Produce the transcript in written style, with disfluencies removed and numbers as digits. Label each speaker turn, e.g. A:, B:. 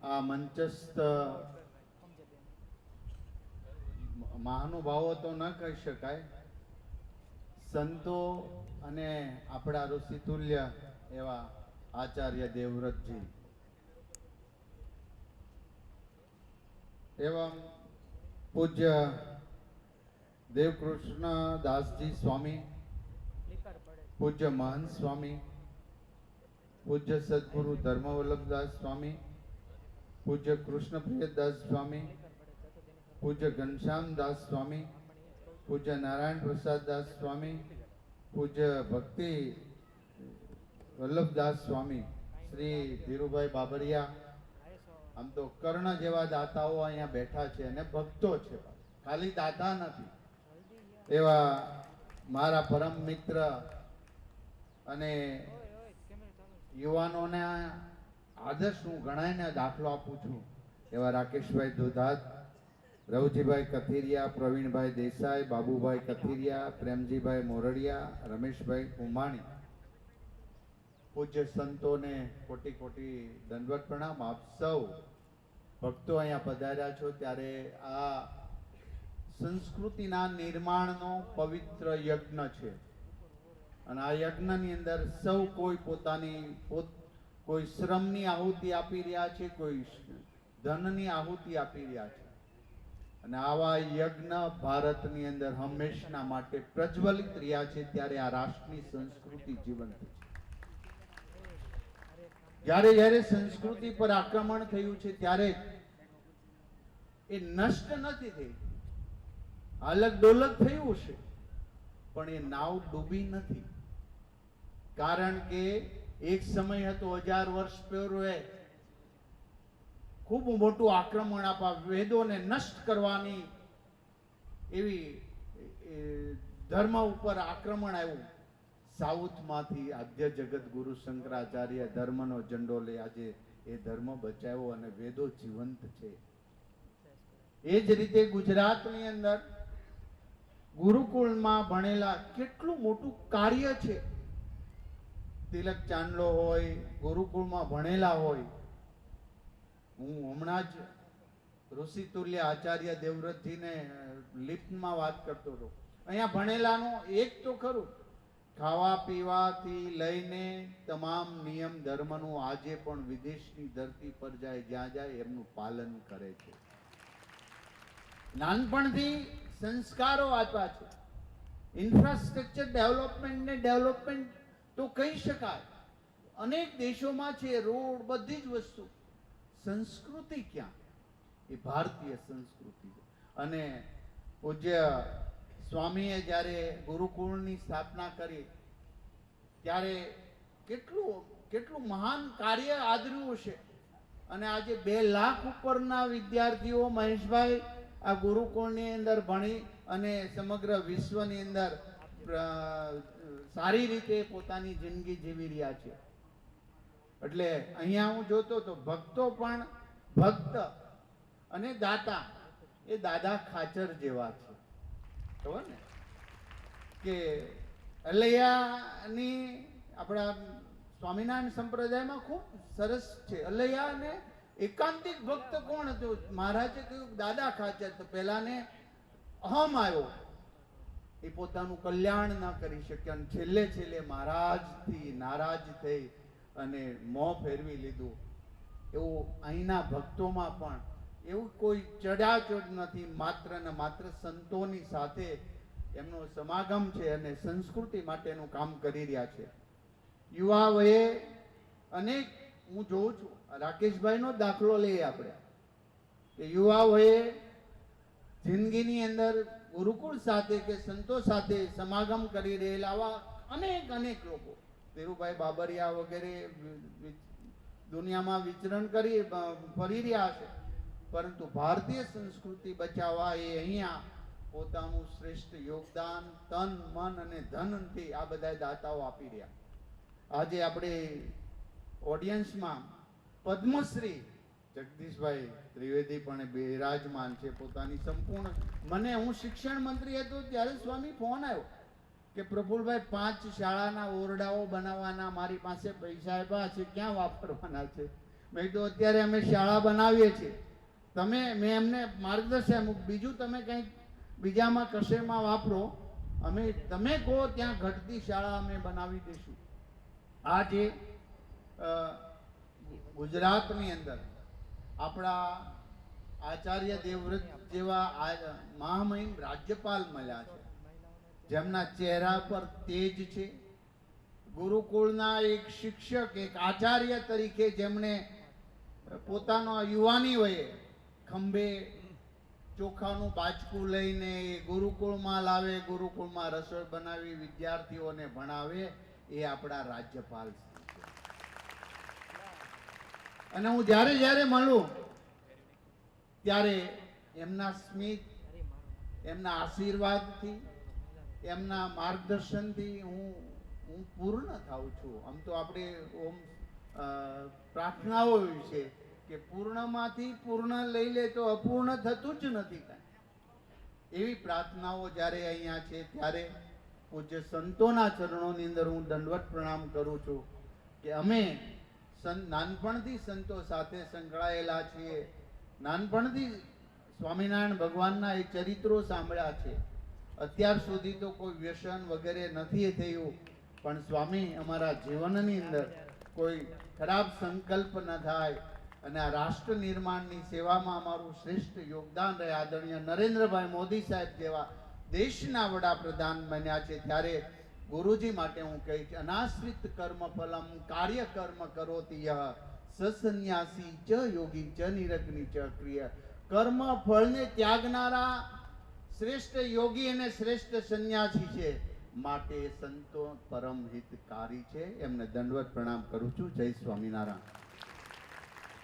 A: આ મંચસ્થ મહાનુભાવો તો ન કહી શકાય, સંતો અને આપણા ઋષિતુલ્ય એવા આચાર્ય દેવવ્રતજી એवं પૂજ્ય દેવકૃષ્ણ દાસજી સ્વામી, પૂજ્ય મહંત સ્વામી, પૂજ્ય સદગુરુ ધર્મવલ્લભદાસ સ્વામી, પૂજ્ય કૃષ્ણપ્રિયદાસ સ્વામી, પૂજ્ય ઘનશ્યામદાસ સ્વામી, પૂજ્ય નારાયણ પ્રસાદ દાસ સ્વામી, પૂજ્ય ભક્તિ વલ્લભદાસ સ્વામી, શ્રી ધીરુભાઈ બાબરિયા, આમ તો કર્ણ જેવા દાતાઓ અહીંયા બેઠા છે અને ભક્તો છે, ખાલી દાતા નથી, એવા મારા પરમ મિત્ર અને યુવાનોને આદર્શ હું ગણાઈને દાખલો આપું છું એવા રાકેશભાઈ દુધાત, રવજીભાઈ કથિરિયા, પ્રવીણભાઈ દેસાઈ, બાબુભાઈ કથિરિયા, પ્રેમજીભાઈ મોરડિયા, રમેશભાઈ ઉમાણી, પૂજ્ય સંતોને કોટી કોટી દંડવત પ્રણામ. આપ સૌ ભક્તો અહીંયા પધાર્યા છો ત્યારે આ સંસ્કૃતિના નિર્માણનો પવિત્ર યજ્ઞ છે અને આ યજ્ઞની અંદર સૌ કોઈ પોતાની કોઈ શ્રમની આહુતિ આપી રહ્યા છે, કોઈ ધનની આહુતિ આપી રહ્યા છે અને આવા યજ્ઞ ભારતની અંદર હંમેશના માટે પ્રજ્વલિત રહ્યા છે. ત્યારે આ રાષ્ટ્રની સંસ્કૃતિ જીવંત છે. જ્યારે જ્યારે સંસ્કૃતિ પર આક્રમણ થયું છે ત્યારે એ નષ્ટ નથી થઈ, હાલક ડોલક થયું છે પણ એ નાવ ડૂબી નથી. કારણ કે એક સમય હતો 1000 વર્ષ પૂર્વે ખૂબ મોટું આક્રમણ આપા વેદોને નષ્ટ કરવાની એવી ધર્મ ઉપર આક્રમણ આવ્યું. સાઉથમાંથી આદ્ય જગત ગુરુ શંકરાચાર્ય ધર્મનો ઝંડો લઈ આજે એ ધર્મ બચાવ્યો અને વેદો જીવંત છે. એ જ રીતે ગુજરાતની અંદર ગુરુકુળમાં ભણેલા કેટલું મોટું કાર્ય છે. તિલક ચાંદલો હોય, ગુરુકુળમાં ભણેલા હોય. હું હમણાં જ ઋષિતુલ્ય આચાર્ય દેવવ્રતજીને લિફ્ટમાં વાત કરતો હતો. અહીંયા ભણેલાનું એક તો ખરું, ખાવા પીવાથી લઈને તમામ નિયમ ધર્મનું આજે પણ વિદેશની ધરતી પર જાય, જ્યાં જાય એમનું પાલન કરે છે. નાનપણથી સંસ્કારો આપ્યા છે. ઇન્ફ્રાસ્ટ્રક્ચર ડેવલપમેન્ટ ને ડેવલપમેન્ટ તો કહી શકાય, અનેક દેશોમાં છે, રોડ, બધી જ વસ્તુ. સંસ્કૃતિ ક્યાં? એ ભારતીય સંસ્કૃતિ છે. અને પૂજ્ય સ્વામીએ જ્યારે ગુરુકુળની સ્થાપના કરી ત્યારે કેટલું મહાન કાર્ય આદર્યું છે. અને આજે 2 લાખ ઉપરના વિદ્યાર્થીઓ મહેશભાઈ આ ગુરુકુળની અંદર ભણી અને સમગ્ર વિશ્વની અંદર સારી રીતે પોતાની જિંદગી જીવી રહ્યા છે. એટલે અહીંયા હું જોતો તો ભક્તો પણ ભક્ત અને દાતા એ દાદા ખાચર જેવા છે. ખબર ને કે અલૈયાની આપણા સ્વામિનારાયણ સંપ્રદાયમાં ખૂબ સરસ છે. અલૈયા ને એકાંતિક ભક્ત કોણ હતું? મહારાજે કહ્યું દાદા ખાચર. તો પેલાને અહમ આવ્યો, એ પોતાનું કલ્યાણ ન કરી શક્યા અને છેલ્લે મહારાજથી નારાજ થઈ અને મોં ફેરવી લીધું. એવું અહીંના ભક્તોમાં પણ એવું કોઈ ચડાચડ નથી. માત્ર ને માત્ર સંતોની સાથે એમનો સમાગમ છે અને સંસ્કૃતિ માટેનું કામ કરી રહ્યા છે. યુવા વયે અનેક હું જોઉં છું, રાકેશભાઈનો દાખલો લઈએ આપણે કે યુવા વયે જિંદગીની અંદર ગુરુકુળ સાથે કે સંતો સાથે સમાગમ કરી રહેલા આવા અનેક લોકો, ધીરુભાઈ બાબરિયા વગેરે દુનિયામાં વિચરણ કરી ફરી રહ્યા છે. પરંતુ ભારતીય સંસ્કૃતિ બચાવવા એ અહીંયા પોતાનું શ્રેષ્ઠ યોગદાન તન મન અને ધનથી આ બધા દાતાઓ આપી રહ્યા. આજે આપણે ઓડિયન્સમાં પદ્મશ્રી જગદીશભાઈ ત્રિવેદી પણ બિરાજમાન છે. પોતાની સંપૂર્ણ હું શિક્ષણ મંત્રી હતો ત્યારે સ્વામી ફોન આવ્યો કે પ્રફુલભાઈ 5 શાળાના ઓરડાઓ બનાવવાના, મારી પાસે પૈસા આપ્યા છે, ક્યાં વાપરવાના છે? મેં કીધું અત્યારે અમે શાળા બનાવીએ છીએ, મેં એમને માર્ગદર્શન, બીજું તમે કંઈક બીજામાં કશેમાં વાપરો, તમે કહો ત્યાં ઘટતી શાળા અમે બનાવી દઈશું. આ જે ગુજરાતની અંદર આપણા આચાર્ય દેવવ્રત જેવા મહામહિમ રાજ્યપાલ મળ્યા છે, જેમના ચહેરા પર તેજ છે. ગુરુકુળના એક શિક્ષક, એક આચાર્ય તરીકે જેમણે પોતાનો યુવાની વયે ખંભે ચોખાનું બાચકું લઈને ગુરુકુળમાં લાવે, ગુરુકુળમાં રસોઈ બનાવી વિદ્યાર્થીઓને ભણાવે, એ આપણા રાજ્યપાલ છે. અને હું જ્યારે મળું ત્યારે એમના સ્મિત, એમના આશીર્વાદથી, એમના માર્ગદર્શનથી હું પૂર્ણ થાઉં છું. આમ તો આપણે પ્રાર્થનાઓ એવી છે કે પૂર્ણમાંથી પૂર્ણ લઈ લે તો અપૂર્ણ થતું જ નથી કાંઈ. એવી પ્રાર્થનાઓ જ્યારે અહીંયા છે ત્યારે પૂજ્ય સંતોના ચરણોની અંદર હું દંડવત પ્રણામ કરું છું કે અમે નાનપણથી સંતો સાથે સંકળાયેલા છીએ, નાનપણથી સ્વામિનારાયણ ભગવાનના એ ચરિત્રો સાંભળ્યા છે. અત્યાર સુધી તો કોઈ વ્યસન વગેરે નથી થયું, પણ સ્વામી અમારા જીવનની અંદર કોઈ ખરાબ સંકલ્પ ન થાય અને આ રાષ્ટ્ર નિર્માણની સેવામાં અમારું શ્રેષ્ઠ યોગદાન રહે. આદરણીય નરેન્દ્રભાઈ મોદી સાહેબ જેવા દેશના વડાપ્રધાન બન્યા છે ત્યારે ગુરુજી માટે હું કહીશ, અનાશ્રિત કર્મ ફલમ કાર્ય કર્મ કરોતિ યહ સસન્યાસી ચ યોગી ચ નિરગ્નિ ચ ક્રિય. કર્મ ફળને ત્યાગનારા શ્રેષ્ઠ યોગી અને શ્રેષ્ઠ સંન્યાસી છે, માટે સંતો પરમ હિતકારી છે. એમને દંડવત પ્રણામ કરું છું. જય સ્વામિનારાયણ.